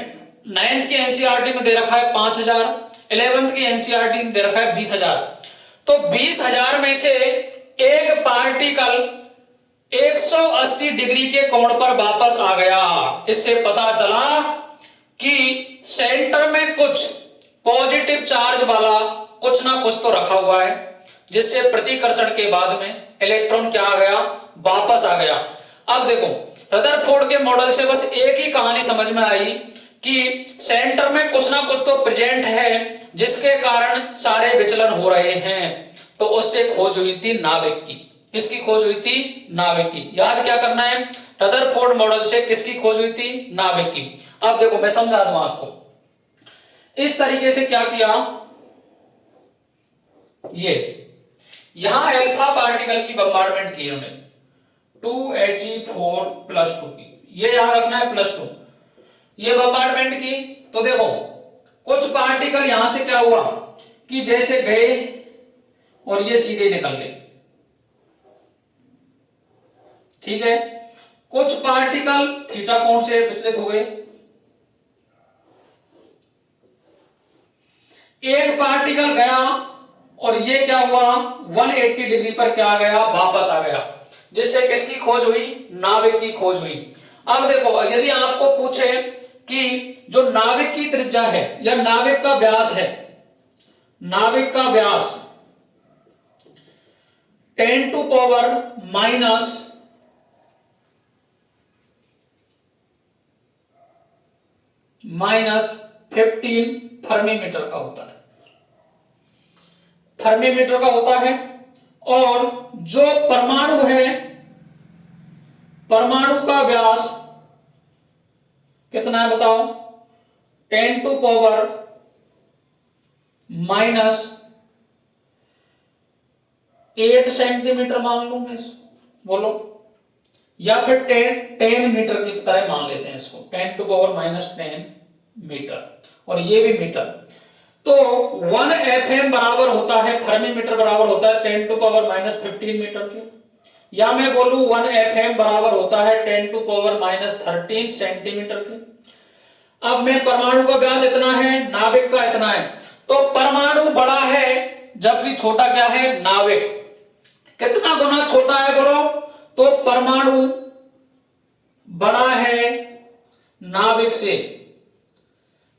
9th की एनसीईआरटी में दे रखा है 5,000, 11th की एनसीईआरटी में दे रखा है 20,000। तो 20,000 में से एक पार्टिकल 180 डिग्री के कोण पर वापस आ गया। इससे पता चला कि सेंटर में कुछ पॉजिटिव चार्ज वाला कुछ ना कुछ तो रखा हुआ है, जिससे प्रतिकर्षण के बाद में इलेक्ट्रॉन क्या आ गया, वापस आ गया। अब देखो रदरफोर्ड के मॉडल से बस एक ही कहानी समझ में आई कि सेंटर में कुछ ना कुछ तो प्रेजेंट है, जिसके कारण सारे विचलन हो रहे हैं। तो उससे खोज हुई थी नाभिक की। किसकी खोज हुई थी? नाभिक की। याद क्या करना है? रदरफोर्ड मॉडल से किसकी खोज हुई थी? नाभिक की। अब देखो मैं समझा दूं आपको। इस तरीके से क्या किया, ये यहां अल्फा पार्टिकल की बम्बार्डमेंट की उन्होंने 2He4+2 की, ये याद रखना है +2, ये बम्बार्डमेंट की। तो देखो कुछ पार्टिकल यहां से क्या हुआ कि जैसे गए और ये सीधे निकल गए, ठीक है। कुछ पार्टिकल थीटा कोण से विचलित हो गए, एक पार्टिकल गया और ये क्या हुआ 180 डिग्री पर क्या गया, वापस आ गया, जिससे किसकी खोज हुई? नाभिक की खोज हुई। अब देखो यदि आपको पूछे कि जो नाभिक की त्रिज्या है या नाभिक का व्यास है, नाभिक का व्यास 10 टू पावर -15 फर्मी मीटर का होता है, फर्मी मीटर का होता है। और जो परमाणु है, परमाणु का व्यास कितना है बताओ? 10 टू पावर -8 सेंटीमीटर मान लूं मैं इसको, बोलो, या फिर 10 मीटर की तरह मान लेते हैं इसको, 10 टू पावर -10 मीटर, और ये भी मीटर। तो 1 FM बराबर होता है, फर्मी मीटर बराबर होता है 10 टू पावर -15 मीटर के, या मैं बोलूं 1 FM बराबर होता है 10 टू पावर -13 सेंटीमीटर के। अब मैं परमाणु का व्यास इतना है, नाभिक का इतना है, तो परमाणु बड़ा है जबकि छोटा क्या है? नाभिक। कितना गुना छोटा है बोलो? तो परमाणु बड़ा है नाभिक से,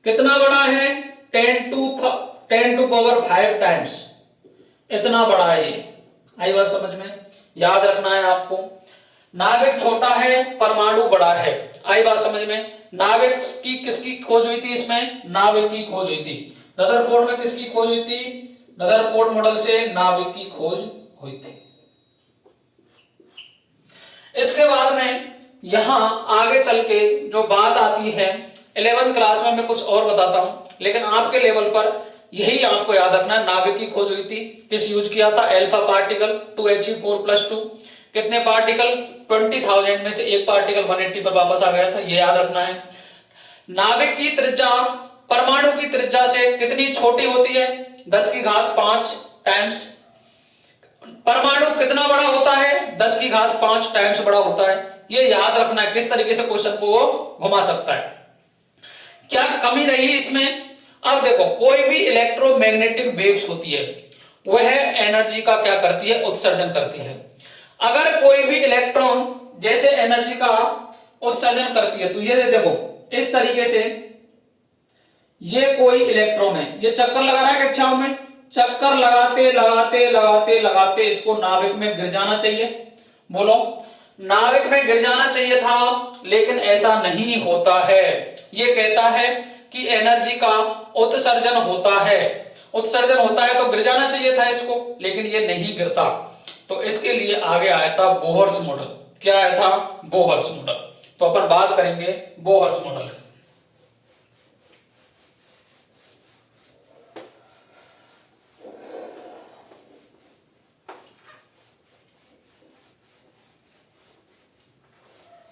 कितना बड़ा है? 10 टू पावर 5 टाइम्स, इतना बड़ा है ये। आई बात समझ में? याद रखना है आपको, नाभिक छोटा है, परमाणु बड़ा है। आई बात समझ में? नाभिक की किसकी खोज हुई थी? इसमें नाभिक की खोज हुई थी। रदरफोर्ड में किसकी खोज हुई थी? रदरफोर्ड मॉडल से नाभिक की खोज हुई थी। इसके बाद में यहां आगे चल के जो बात आती है 11th क्लास में मैं कुछ और बताता हूं, लेकिन आपके लेवल पर यही आपको याद रखना है। नाभिक की खोज हुई थी, किस यूज किया था? Alpha particle 2He4+2। कितने पार्टिकल? 20,000 में से एक पार्टिकल 180 पर वापस आ गया था, ये याद रखना है। नाभिक की त्रिज्या परमाणु की त्रिज्या से कितनी छोटी होती है? 10⁵5 टाइम्स। परमाणु कितना बड़ा होता है? 10⁵5 टाइम्स बड़ा होता है। ये याद रखना है, किस तरीके से क्वेश्चन को वो घुमा सकता है। क्या कमी रही इसमें? अब देखो कोई भी इलेक्ट्रोमैग्नेटिक वेव्स होती है वह एनर्जी का क्या करती है? उत्सर्जन करती है। अगर कोई भी इलेक्ट्रॉन जैसे एनर्जी का उत्सर्जन करती है, तो ये देखो इस तरीके से, ये कोई इलेक्ट्रॉन है, ये चक्कर लगा रहा है कक्षाओं में, चक्कर लगाते लगाते लगाते लगाते इसको नाभिक में गिर जाना चाहिए। बोलो, नाभिक में गिर जाना चाहिए था, लेकिन ऐसा नहीं होता है। ये कहता है कि एनर्जी का उत्सर्जन होता है, उत्सर्जन होता है तो गिर जाना चाहिए था इसको, लेकिन ये नहीं गिरता। तो इसके लिए आगे आया था बोहर्स मॉडल। क्या आया था? Bohr's model. तो अपन बात करेंगे बोहर्स मॉडल।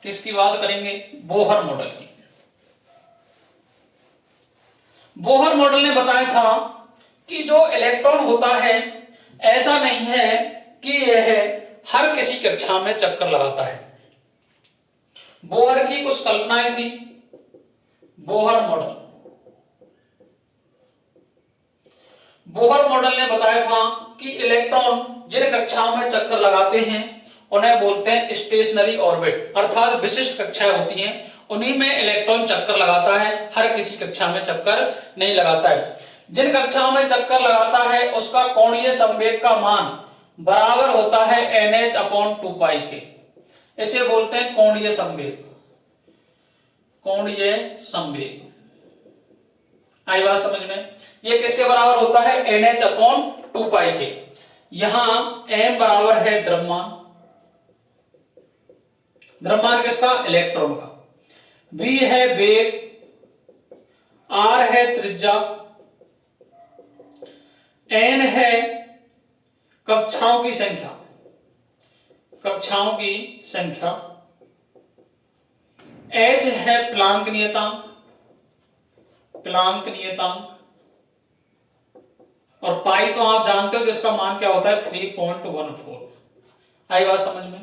किसकी बात करेंगे? बोहर मॉडल की। बोहर मॉडल ने बताया था कि जो इलेक्ट्रॉन होता है ऐसा नहीं है कि यह हर किसी कक्षा में चक्कर लगाता है। बोहर की कुछ कल्पनाएं थी। बोहर मॉडल, बोहर मॉडल ने बताया था कि इलेक्ट्रॉन जिन कक्षाओं में चक्कर लगाते हैं उन्हें बोलते हैं स्टेशनरी ऑर्बिट, अर्थात विशिष्ट कक्षाएं होती हैं उन्हीं में इलेक्ट्रॉन चक्कर लगाता है, हर किसी कक्षा में चक्कर नहीं लगाता है। जिन कक्षाओं में चक्कर लगाता है उसका कोणीय संवेग का मान बराबर होता है NH/2π के, इसे बोलते हैं कोणीय संवेग। कोणीय संवेग आई बात समझ में? ये किसके बराबर होता है? NH/2π के। यहां m बराबर है द्रव्यमान, द्रव्यमान किसका? इलेक्ट्रॉन का। v है वेग, r है त्रिज्या, n है कक्षाओं की संख्या, कक्षाओं की संख्या, h है प्लांक नियतांक, प्लांक नियतांक, और पाई तो आप जानते हो जिसका मान क्या होता है? 3.14। आई बात समझ में?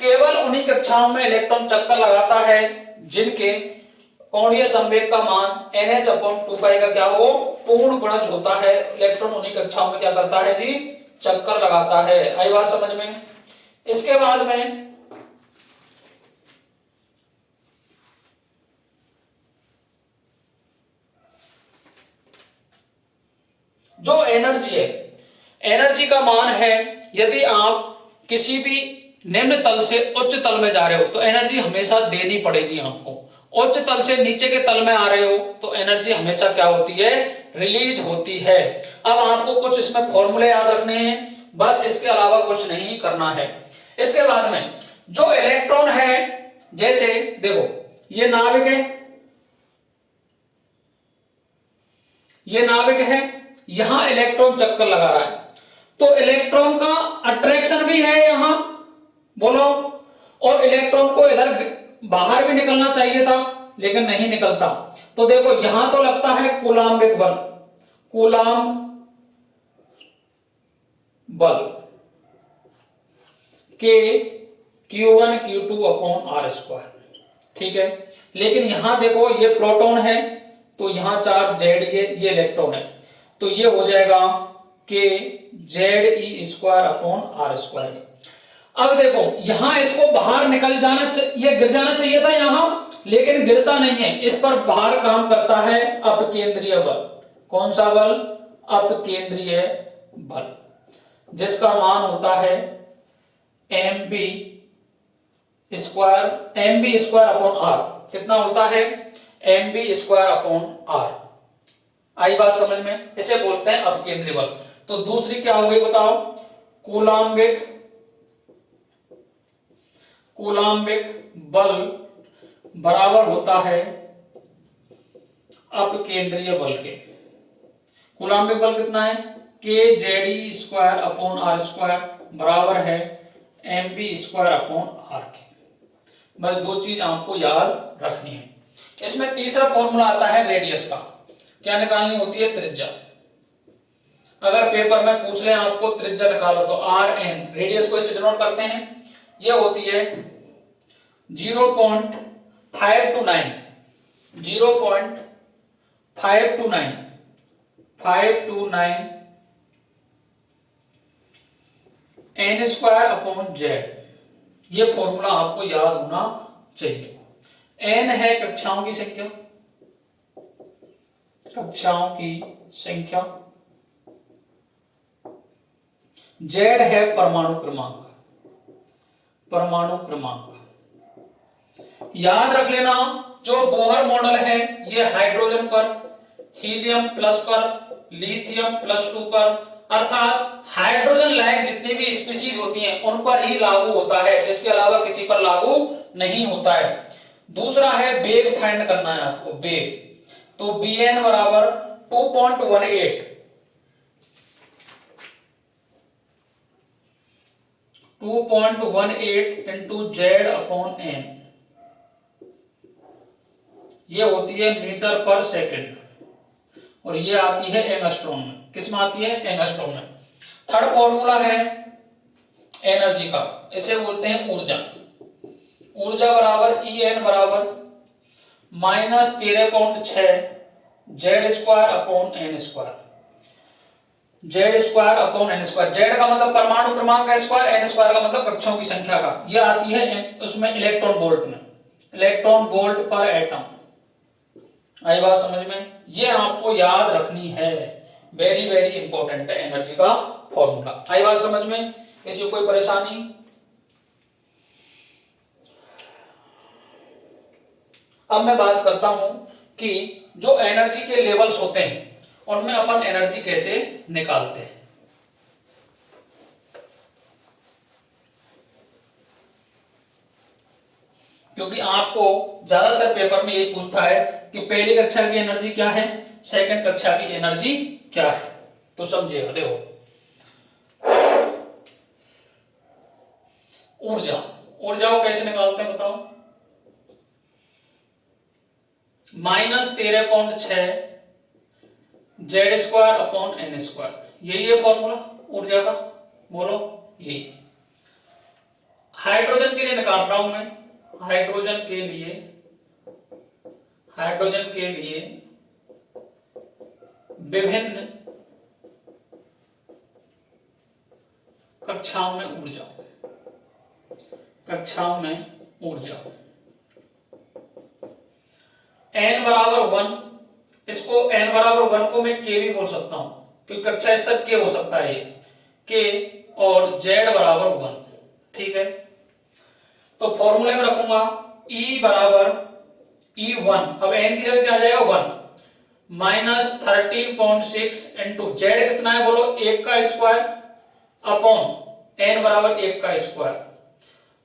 केवल उन्हीं कक्षाओं में इलेक्ट्रॉन चक्कर लगाता है जिनके कोणीय संवेग का मान NH/2π का क्या हो? पूर्ण गुणज होता है। इलेक्ट्रॉन उन्हीं कक्षाओं में क्या करता है जी? चक्कर लगाता है। आई बात समझ में? इसके बाद में जो एनर्जी है, एनर्जी का मान है, यदि आप किसी भी निम्न तल से उच्च तल में जा रहे हो तो एनर्जी हमेशा देनी पड़ेगी आपको। उच्च तल से नीचे के तल में आ रहे हो तो एनर्जी हमेशा क्या होती है? रिलीज होती है। अब आपको कुछ इसमें फॉर्मूले याद रखने हैं, बस इसके अलावा कुछ नहीं करना है। इसके बाद में जो इलेक्ट्रॉन है, जैसे देखो ये नाविक है, ये नाविक है, यहां इलेक्ट्रॉन चक्कर लगा रहा है, तो इलेक्ट्रॉन का अट्रैक्शन भी है यहां, बोलो, और इलेक्ट्रॉन को इधर बाहर भी निकलना चाहिए था लेकिन नहीं निकलता। तो देखो यहां तो लगता है कूलाम्बिक बल, कूलाम्ब बल के Q1 Q2/r², ठीक है। लेकिन यहां देखो ये प्रोटॉन है तो यहां चार्ज Z, ये इलेक्ट्रॉन है, तो ये हो जाएगा K ZE²/r²। अब देखो यहां इसको बाहर निकल जाना, ये गिर जाना चाहिए था यहां, लेकिन गिरता नहीं है, इस पर बाहर काम करता है अपकेंद्रीय बल। कौन सा बल? अपकेंद्रीय बल, जिसका मान होता है mv²/r। कितना होता है? mv²/r। आई बात समझ में? इसे बोलते हैं अपकेंद्रीय बल। तो दूसरी क्या हो गई बताओ? कूलाम्बिक बल बराबर होता है अपकेंद्रीय बल के। कूलाम्बिक बल कितना है? K ZE²/r² बराबर है mv²/r के। बस दो चीज आपको याद रखनी है। इसमें तीसरा फॉर्मूला आता है रेडियस का। क्या निकालनी होती है? त्रिज्या। अगर पेपर में पूछ ले आपको त्रिज्या निकालो तो Rn, रेडियस को इससे डिनोट करते हैं, ये होती है 0.529 n²/z। ये फॉर्मूला आपको याद होना चाहिए। n है कक्षाओं की संख्या, कक्षाओं की संख्या, z है परमाणु क्रमांक, परमाणु क्रमांक। याद रख लेना, जो बोहर मॉडल है ये हाइड्रोजन पर, हीलियम प्लस पर, लिथियम +2 पर, अर्थात हाइड्रोजन लायक जितनी भी स्पीशीज होती हैं उन पर ही लागू होता है, इसके अलावा किसी पर लागू नहीं होता है। दूसरा है वेग फाइंड करना है आपको, वेग। तो Bn बराबर 2.18 इंटू Z/n, ये होती है मीटर पर सेकंड, और ये आती है एंगस्ट्रॉम में। किस में आती है? एंगस्ट्रॉम में। थर्ड फॉर्मूला है एनर्जी का, इसे बोलते हैं ऊर्जा। ऊर्जा बराबर En बराबर -13.6 Z²/n²। Z square upon N square. जेड का मतलब परमाणु क्रमांक का स्क्वायर, एन स्क्वायर का मतलब कक्षों की संख्या का। यह आती है उसमें इलेक्ट्रॉन वोल्ट में, इलेक्ट्रॉन वोल्ट पर एटम। आई बात समझ में? ये आपको याद रखनी है, वेरी वेरी इंपॉर्टेंट है एनर्जी का फॉर्मूला। आई बात समझ में? किसी को कोई परेशानी? अब मैं बात करता हूं कि जो एनर्जी के लेवल्स होते हैं उनमें अपन एनर्जी कैसे निकालते हैं। क्योंकि आपको ज्यादातर पेपर में यही पूछता है कि पहली कक्षा की एनर्जी क्या है, सेकंड कक्षा की एनर्जी क्या है। तो समझिएगा, देखो ऊर्जा, ऊर्जा को कैसे निकालते हैं बताओ? -13.6 Z square upon N square, यही है फॉर्मूला ऊर्जा का। बोलो यही। हाइड्रोजन के लिए निकाल रहा हूं मैं, हाइड्रोजन के लिए, हाइड्रोजन के लिए विभिन्न कक्षाओं में ऊर्जा, कक्षाओं में ऊर्जा n बराबर 1, इसको n बराबर 1 को मैं k भी बोल सकता हूं क्योंकि कक्षा स्तर k हो सकता है k, और z बराबर 1। ठीक है, तो फॉर्मूले में रखूंगा E बराबर E1, अब n की जगह क्या आ जाएगा 1, -13.6 इंटू जेड कितना है बोलो, 1 का स्क्वायर अपॉन n बराबर 1 का स्क्वायर।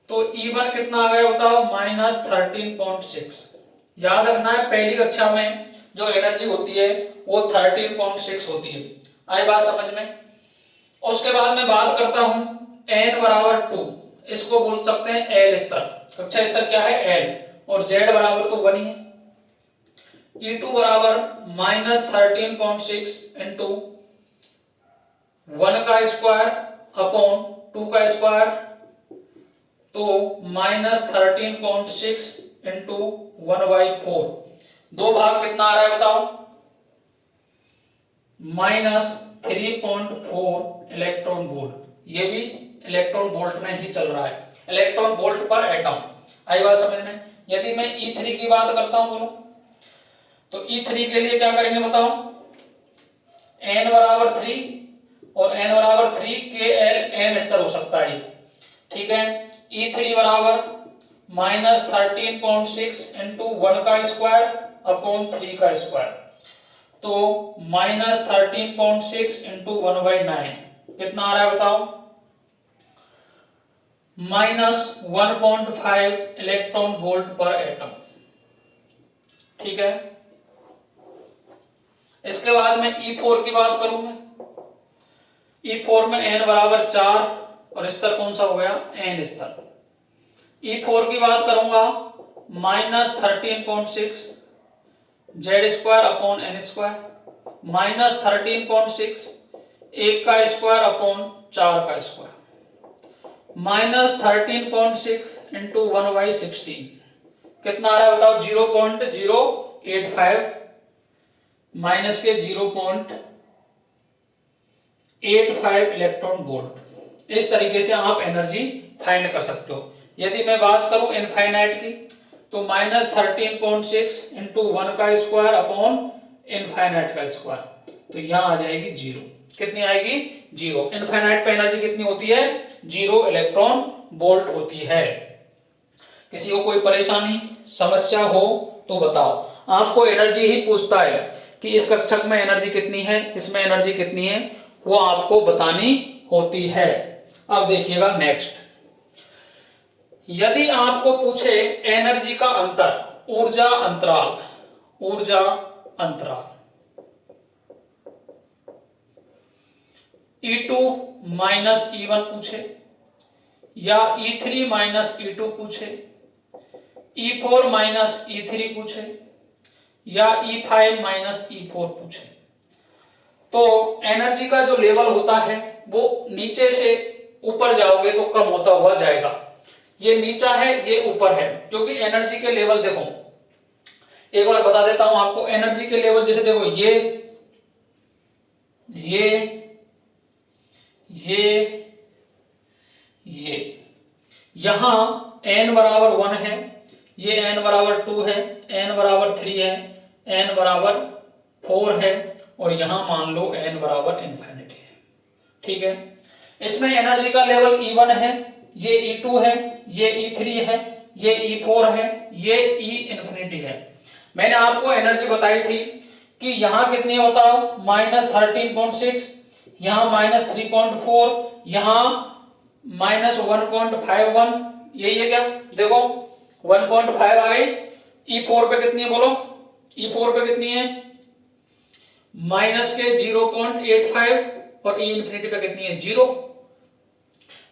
तो E1 कितना आ गया बताओ, -13.6। याद रखना है पहली कक्षा में जो एनर्जी होती है वो 13.6 होती है। आई बात समझ में? उसके बाद मैं बात करता हूं n बराबर 2, इसको बोल सकते हैं एल स्तर, कक्षा स्तर क्या है एल, और जेड बराबर तो 1 ही है। E2 बराबर -13.6 इंटू 1 का स्क्वायर अपॉन 2 का स्क्वायर, तो -13.6 इंटू 1/4, दो भाग कितना आ रहा है बताओ, -3.4 इलेक्ट्रॉन वोल्ट। ये भी इलेक्ट्रॉन वोल्ट में ही चल रहा है, इलेक्ट्रॉन वोल्ट पर एटम। आई बात समझ में? यदि मैं E3 की बात करता हूं बोलो, तो E3 के लिए क्या करेंगे बताओ, n बराबर 3 और n बराबर 3 के एल m स्तर हो सकता है। ठीक है, E3 बराबर -13.6 इंटू 1 का स्क्वायर अपॉन 3 का स्क्वायर, तो -13.6 इंटू 1/9 कितना आ रहा है बताओ, -1.5 इलेक्ट्रॉन वोल्ट पर एटम। ठीक है, इसके बाद में E4 की बात करूं मैं, E4 में n बराबर 4 और स्तर कौन सा हो गया, n स्तर। E4 की बात करूंगा -13.6 Z square upon N square, -13.6 1 का स्क्वायर अपॉन 4 का स्क्वायर, -13.6 इंटू 1/16 कितना आ रहा है बताओ, 0.085 माइनस के 0.85 इलेक्ट्रॉन वोल्ट। इस तरीके से आप एनर्जी फाइंड कर सकते हो। यदि मैं बात करूं इनफाइनाइट की, तो -13.6 इंटू 1 का स्क्वायर अपॉन इनफाइनाइट का स्क्वायर, तो यहां आ जाएगी 0। कितनी आएगी, 0। इनफाइनाइट पे एनर्जी कितनी होती है, 0 इलेक्ट्रॉन वोल्ट होती है। किसी को कोई परेशानी समस्या हो तो बताओ। आपको एनर्जी ही पूछता है कि इस कक्षक में एनर्जी कितनी है, इसमें एनर्जी कितनी है, वो आपको बतानी होती है। अब देखिएगा नेक्स्ट, यदि आपको पूछे एनर्जी का अंतर, ऊर्जा अंतराल, ऊर्जा अंतराल E2 माइनस E1 पूछे, या E3 माइनस E2 पूछे, E4 माइनस E3 पूछे, या E5 माइनस E4 पूछे, तो एनर्जी का जो लेवल होता है वो नीचे से ऊपर जाओगे तो कम होता हुआ जाएगा। ये नीचा है, ये ऊपर है, क्योंकि एनर्जी के लेवल देखो, एक बार बता देता हूं आपको एनर्जी के लेवल, जैसे देखो ये ये यहां n बराबर 1 है, ये n बराबर 2 है, n बराबर 3 है, n बराबर 4 है, और यहां मान लो n बराबर इन्फिनिटी है। ठीक है, इसमें एनर्जी का लेवल E1 है, ये E2 है, ये E3 है, ये E4 है, ये E इन्फिनिटी है। मैंने आपको एनर्जी बताई थी कि यहां कितनी है बताओ, -13.6, यहां -3.4, यहां -1.51, यही है क्या? देखो 1.5 आ गई। E4 पे कितनी है बोलो, E4 पे कितनी है? -0.85, और E इन्फिनिटी पे कितनी है? 0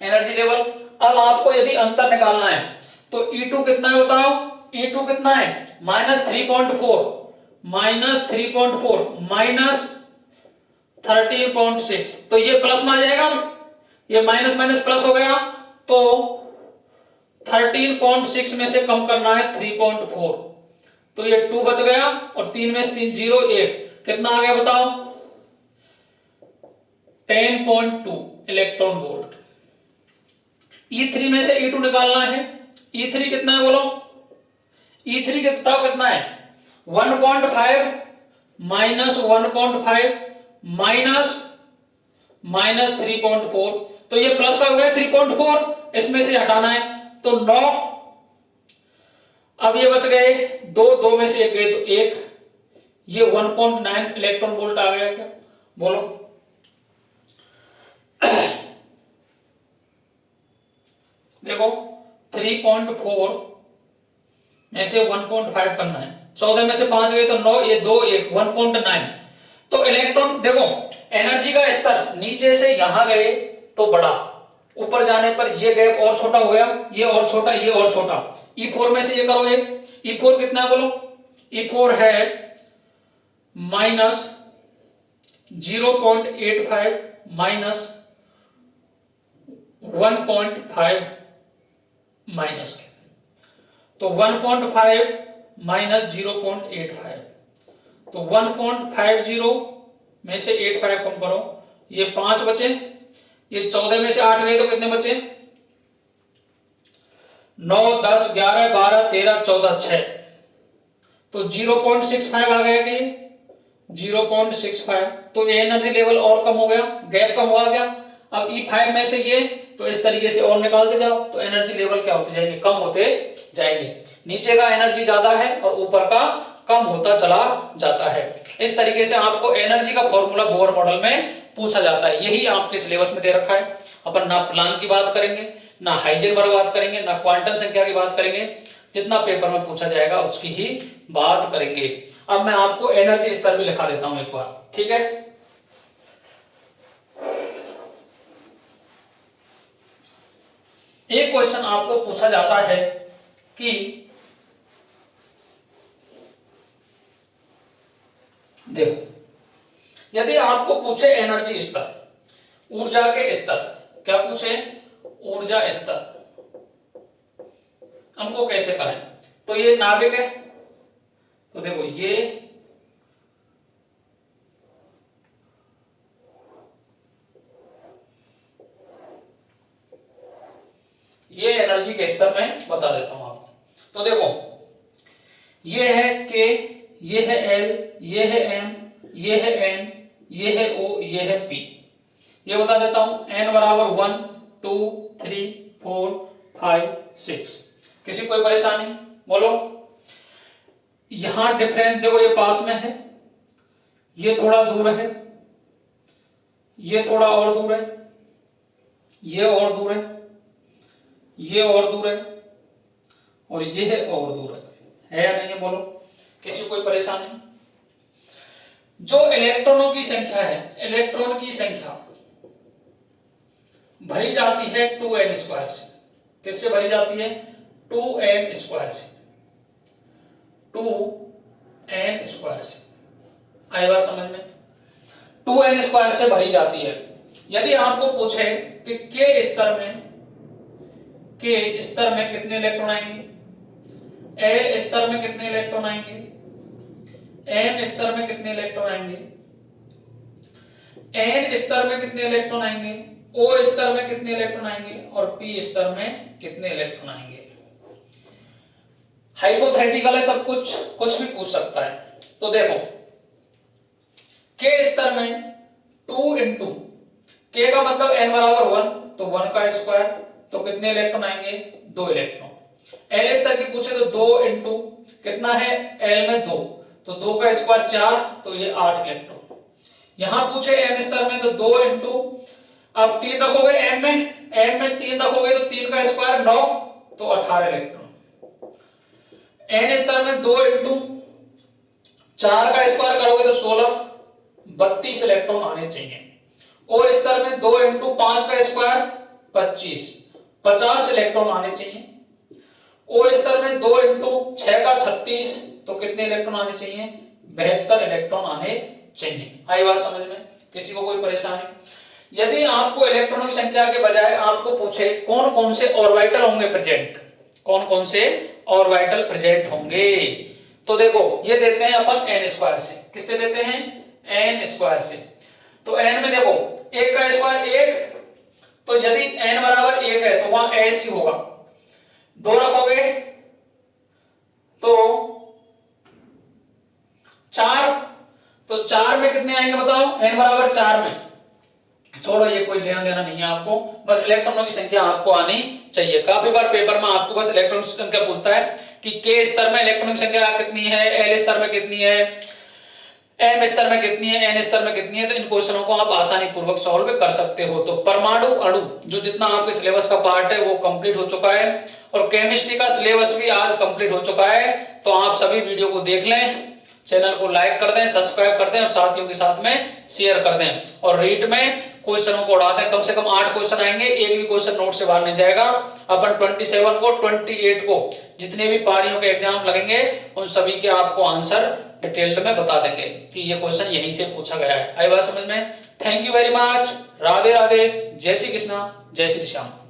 एनर्जी लेवल। अब आपको यदि अंतर निकालना है तो E2 कितना है बताओ, E2 कितना है? -3.4, -3.4, -13.6, तो ये प्लस में आ जाएगा, ये माइनस माइनस प्लस हो गया, तो 13.6 में से कम करना है 3.4, तो ये 2 बच गया, और 3 में से 3 0, 1, कितना आ गया बताओ? 10.2 इलेक्ट्रॉन वोल्ट। E3 में से E2 निकालना है, E3 कितना है बोलो, E3 के बताओ कितना है? 1.5 -1.5 -3.4, तो ये प्लस का हो गया 3.4, इसमें से हटाना है तो 9, अब ये बच गए 2 में से 1 गए तो 1, ये 1.9 इलेक्ट्रॉन वोल्ट आ गया क्या बोलो? देखो 3.4 में से 1.5 करना है, 14 में से 5 गए तो 9, ये 2 1 1.9, तो इलेक्ट्रॉन देखो एनर्जी का स्तर नीचे से यहां गए तो बड़ा, ऊपर जाने पर ये गैप और छोटा हो गया, ये और छोटा, ये और छोटा। E4 में से ये करोगे, E4 कितना है बोलो? E4 है -0.85 -1.5 माइनस, तो 1.5 -0.85, तो 1.50 में से 85 कम करो, ये 5 बचे, ये 14 में से 8 गए तो कितने बचे? 9 10 11 12 13 14 6, तो 0.65 आ गया कि 0.65, तो एनर्जी लेवल और कम हो गया, गैप कम हुआ गया। अब E5 में से ये, तो इस तरीके से और निकालते जाओ तो एनर्जी लेवल क्या होते जाएंगे? कम होते जाएंगे। नीचे का एनर्जी ज्यादा है और ऊपर का कम होता चला जाता है। इस तरीके से आपको एनर्जी का फॉर्मूला बोर मॉडल में पूछा जाता है। यही आपके सिलेबस में दे रखा है। अपन ना प्लान की बात करेंगे, ना हाइजेनबर्ग बात करेंगे, ना क्वांटम संख्या की बात करेंगे, जितना पेपर में पूछा जाएगा उसकी ही बात करेंगे। अब मैं आपको एनर्जी स्तर भी लिखा देता हूं एक बार, ठीक है? एक क्वेश्चन आपको पूछा जाता है कि देखो, यदि आपको पूछे एनर्जी स्तर, ऊर्जा के स्तर, क्या पूछे? ऊर्जा स्तर, हमको कैसे करें? तो ये नाभिक है, तो देखो ये एनर्जी के स्तर में बता देता हूं आपको। तो देखो ये है K, ये है L, ये है M, ये है N, ये है O, ये है P। ये बता देता हूं, N बराबर 1 2 3 4 5 6। किसी कोई परेशानी बोलो? यहां डिफरेंस देखो, ये पास में है, ये थोड़ा दूर है, ये थोड़ा और दूर है, ये और दूर है, ये और दूर है, और ये है और दूर है या नहीं है बोलो? किसी को कोई परेशानी? जो इलेक्ट्रॉनों की संख्या है, इलेक्ट्रॉन की संख्या भरी जाती है 2n स्क्वायर से। किससे भरी जाती है? 2n स्क्वायर से, 2n स्क्वायर से। आई बात समझ में? 2n स्क्वायर से भरी जाती है। यदि आपको पूछे कि के स्तर में कितने इलेक्ट्रॉन आएंगे, L स्तर में कितने इलेक्ट्रॉन आएंगे, M स्तर में कितने इलेक्ट्रॉन आएंगे, N स्तर में कितने इलेक्ट्रॉन आएंगे, O स्तर में कितने इलेक्ट्रॉन आएंगे और P स्तर में कितने इलेक्ट्रॉन आएंगे। हाइपोथेटिकल है सब कुछ भी पूछ सकता है। तो देखो K स्तर में 2 into K का मतलब n बराबर 1, तो 1 का स्क्वायर, तो कितने इलेक्ट्रॉन आएंगे 2 इलेक्ट्रॉन। L स्तर की पूछे तो 2 into कितना है L में 2, तो 2 का स्क्वायर 4, तो ये 8 इलेक्ट्रॉन। यहां पूछे m स्तर में तो 2 into, अब 3 रखोगे m में 3 रखोगे तो 3 का स्क्वायर 9, तो 18 इलेक्ट्रॉन। n स्तर में 2 into 4 का स्क्वायर करोगे तो 16, 32 इलेक्ट्रॉन आने चाहिए। और स्तर में 2 into 5 का स्क्वायर 25, 50 इलेक्ट्रॉन आने चाहिए। ओ स्तर में 2 into 6 का 36, तो कितने इलेक्ट्रॉन आने चाहिए 72 इलेक्ट्रॉन आने चाहिए। आई बात समझ में, किसी को कोई परेशानी। यदि आपको इलेक्ट्रॉनों की संख्या के बजाय आपको पूछे कौन कौन से ऑर्बिटल होंगे प्रेजेंट, कौन कौन से ऑर्बिटल प्रेजेंट होंगे, तो देखो ये देते हैं अपन n स्क्वायर से। किससे देते हैं n स्क्वायर से। तो n में देखो 1 का स्क्वायर 1, तो यदि n बराबर 1 है तो वहां s ही होगा। 2 रखोगे तो 4, तो 4 में कितने आएंगे बताओ n बराबर 4 में। छोड़ो ये कोई लेना देना नहीं है आपको, बस इलेक्ट्रॉनों की संख्या आपको आनी चाहिए। काफी बार पेपर में आपको बस इलेक्ट्रॉन की संख्या पूछता है कि K स्तर में इलेक्ट्रॉन की संख्या कितनी है, L स्तर में कितनी है, M स्तर में कितनी है, N स्तर में कितनी है। तो इन क्वेश्चनों को आप आसानी पूर्वक सॉल्व कर सकते हो। तो परमाणु अणु जो जितना आपके सिलेबस का पार्ट है वो कंप्लीट हो चुका है, और केमिस्ट्री का सिलेबस भी आज कंप्लीट हो चुका है। तो आप सभी वीडियो को देख लें, चैनल को लाइक कर दें, सब्सक्राइब कर दें और साथियों के साथ में शेयर कर दें, और रीड में क्वेश्चनों को उड़ा दें। कम से कम 8 क्वेश्चन आएंगे, एक भी क्वेश्चन नोट से बाहर नहीं जाएगा। अपन 27 को 28 को जितने भी पारियों के एग्जाम लगेंगे उन सभी के आपको आंसर डिटेल्ड में बता देंगे कि ये क्वेश्चन यहीं से पूछा गया है। आई बात समझ में। Thank you very much. Radhe Radhe, जय श्री कृष्णा, जय श्री श्याम।